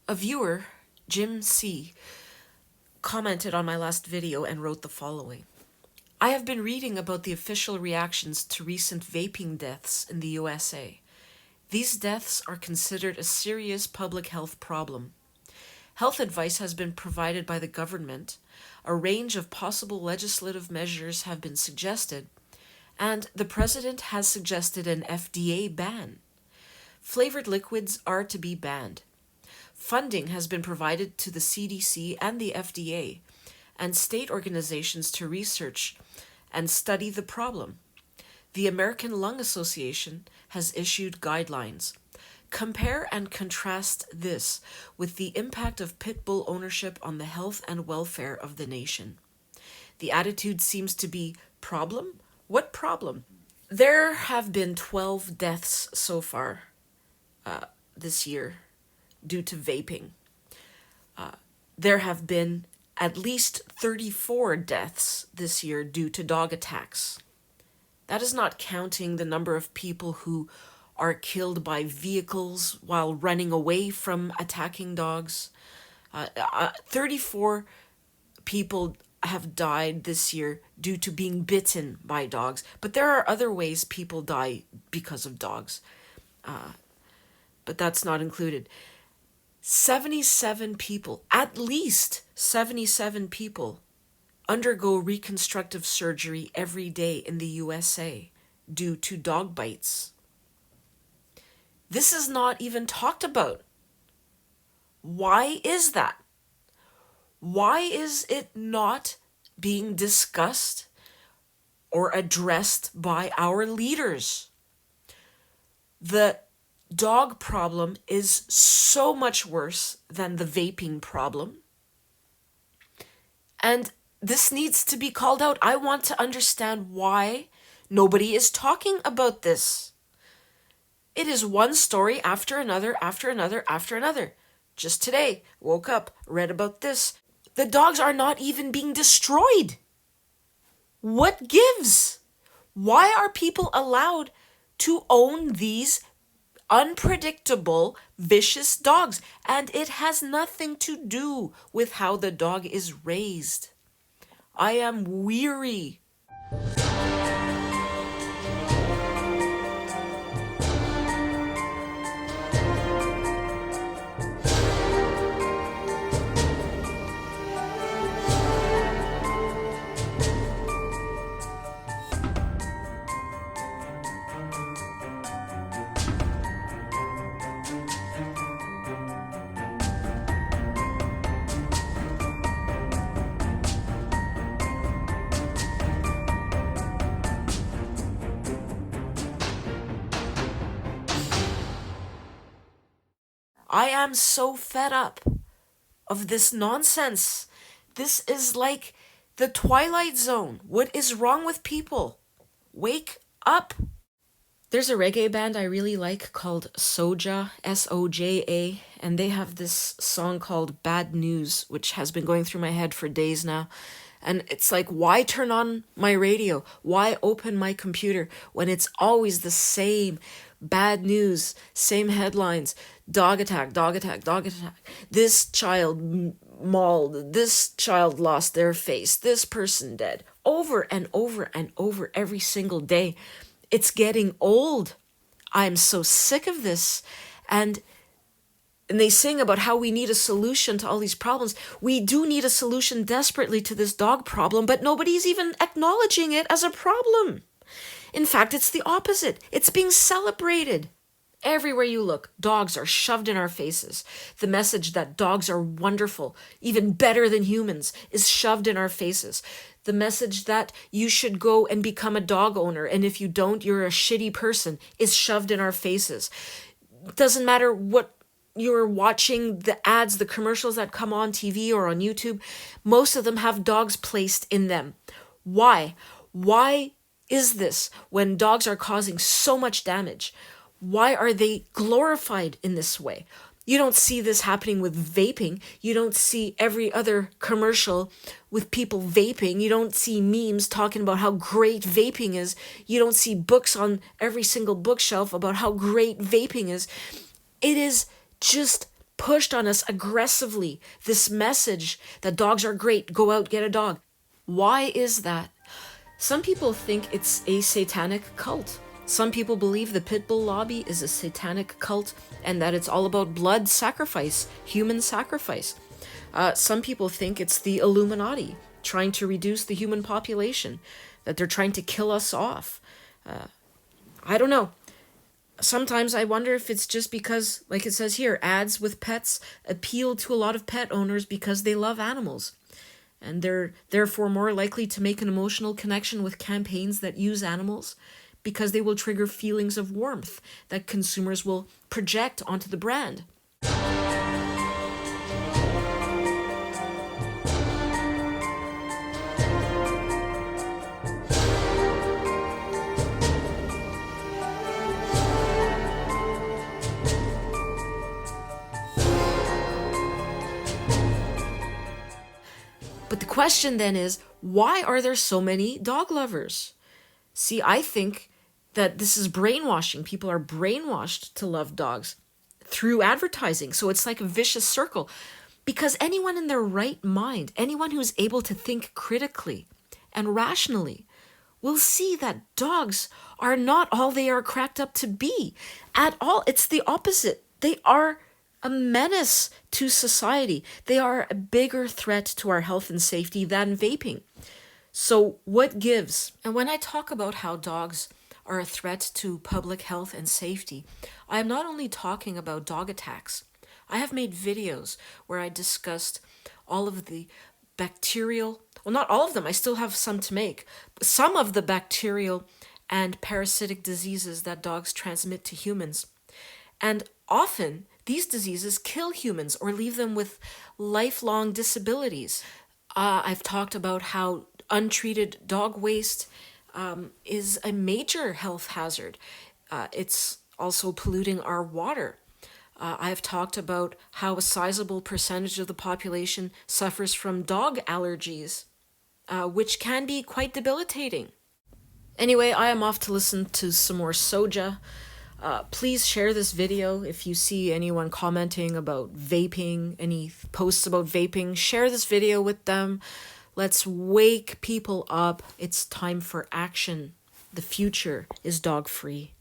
A viewer, Jim C., commented on my last video and wrote the following. I have been reading about the official reactions to recent vaping deaths in the USA. These deaths are considered a serious public health problem. Health advice has been provided by the government, a range of possible legislative measures have been suggested, and the president has suggested an FDA ban. Flavored liquids are to be banned. Funding has been provided to the CDC and the FDA and state organizations to research and study the problem. The American Lung Association has issued guidelines. Compare and contrast this with the impact of pit bull ownership on the health and welfare of the nation. The attitude seems to be, problem? What problem? There have been 12 deaths so far this year due to vaping. There have been at least 34 deaths this year due to dog attacks. That is not counting the number of people who are killed by vehicles while running away from attacking dogs. 34 people have died this year due to being bitten by dogs. But there are other ways people die because of dogs. But that's not included. 77 people, at least 77 people, undergo reconstructive surgery every day in the USA due to dog bites. This is not even talked about. Why is that? Why is it not being discussed or addressed by our leaders? The dog problem is so much worse than the vaping problem. And this needs to be called out. I want to understand why nobody is talking about this. It is one story after another, after another, after another. Just today, woke up, read about this. The dogs are not even being destroyed. What gives? Why are people allowed to own these unpredictable, vicious dogs? And it has nothing to do with how the dog is raised. I am weary. I am so fed up of this nonsense. This is like the Twilight Zone. What is wrong with people? Wake up. There's a reggae band I really like called Soja, S-O-J-A, and they have this song called Bad News, which has been going through my head for days now. And it's like, why turn on my radio? Why open my computer when it's always the same bad news, same headlines, dog attack, dog attack, dog attack. This child mauled, this child lost their face, this person dead. Over and over and over every single day. It's getting old. I'm so sick of this. And they sing about how we need a solution to all these problems. We do need a solution desperately to this dog problem, but nobody's even acknowledging it as a problem. In fact, it's the opposite. It's being celebrated. Everywhere you look, dogs are shoved in our faces. The message that dogs are wonderful, even better than humans, is shoved in our faces. The message that you should go and become a dog owner, and if you don't, you're a shitty person, is shoved in our faces. It doesn't matter what you're watching, the ads, the commercials that come on TV or on YouTube, most of them have dogs placed in them. Why? Why is this when dogs are causing so much damage? Why are they glorified in this way? You don't see this happening with vaping. You don't see every other commercial with people vaping. You don't see memes talking about how great vaping is. You don't see books on every single bookshelf about how great vaping is. It is just pushed on us aggressively this message that dogs are great, go out, get a dog. Why is that? Some people think it's a satanic cult. Some people believe the pit bull lobby is a satanic cult and that it's all about blood sacrifice, human sacrifice. Some people think it's the Illuminati trying to reduce the human population, that they're trying to kill us off. I don't know. Sometimes I wonder if it's just because, like it says here, ads with pets appeal to a lot of pet owners because they love animals. And they're therefore more likely to make an emotional connection with campaigns that use animals because they will trigger feelings of warmth that consumers will project onto the brand. But the question then is, why are there so many dog lovers? See, I think that this is brainwashing. People are brainwashed to love dogs through advertising. So it's like a vicious circle. Because anyone in their right mind, anyone who's able to think critically and rationally, will see that dogs are not all they are cracked up to be at all. It's the opposite. They are a menace to society. They are a bigger threat to our health and safety than vaping. So what gives? And when I talk about how dogs are a threat to public health and safety, I am not only talking about dog attacks. I have made videos where I discussed all of the bacterial, well, not all of them, I still have some to make, but some of the bacterial and parasitic diseases that dogs transmit to humans. And often, these diseases kill humans or leave them with lifelong disabilities. I've talked about how untreated dog waste is a major health hazard. It's also polluting our water. I've talked about how a sizable percentage of the population suffers from dog allergies, which can be quite debilitating. Anyway, I am off to listen to some more soja. Please share this video if you see anyone commenting about vaping, any posts about vaping. Share this video with them. Let's wake people up. It's time for action. The future is dog-free.